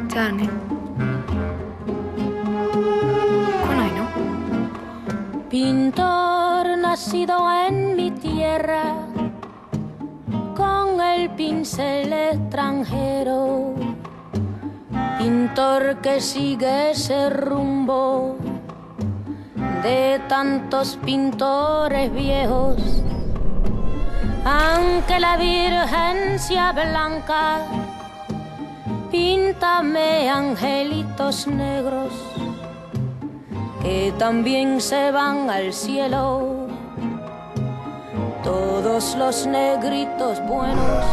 Gianni. Con hoy, ¿no? Pintor nacido en mi tierra, con el pincel extranjero, pintor que sigue ese rumbo de tantos pintores viejos, aunque la Virgen sea blanca, píntame angelitos negros que también se van al cielo, todos los negritos buenos.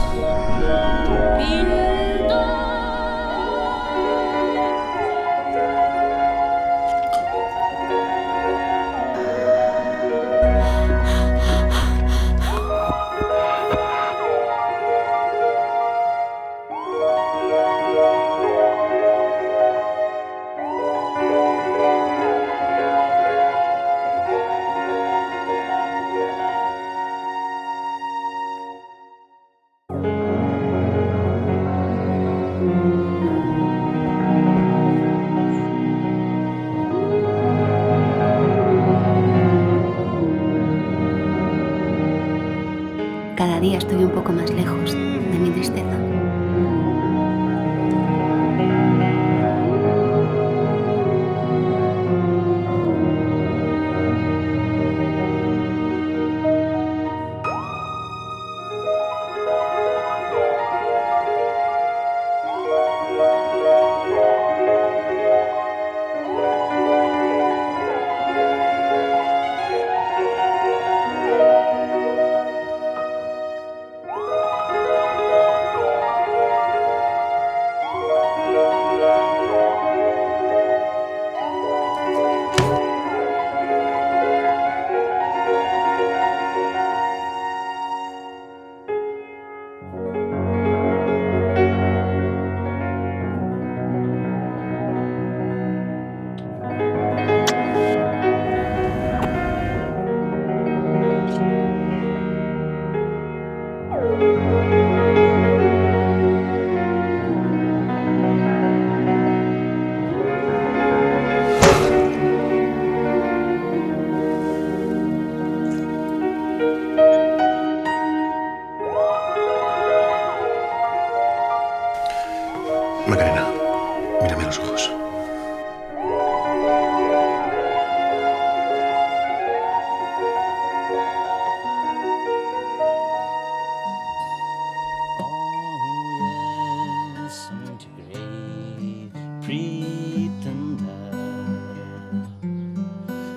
Cada día estoy un poco más lejos de mi tristeza. Macarena, mírame a los ojos.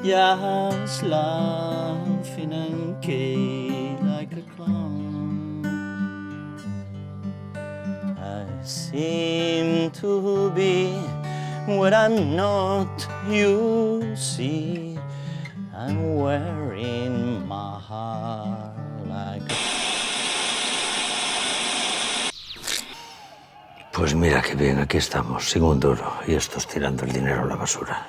Just laughing and gay like a clown. I seem to be where I'm not, you see. I'm wearing my heart like a... Pues mira qué bien, aquí estamos, sin un duro, y estos tirando el dinero a la basura.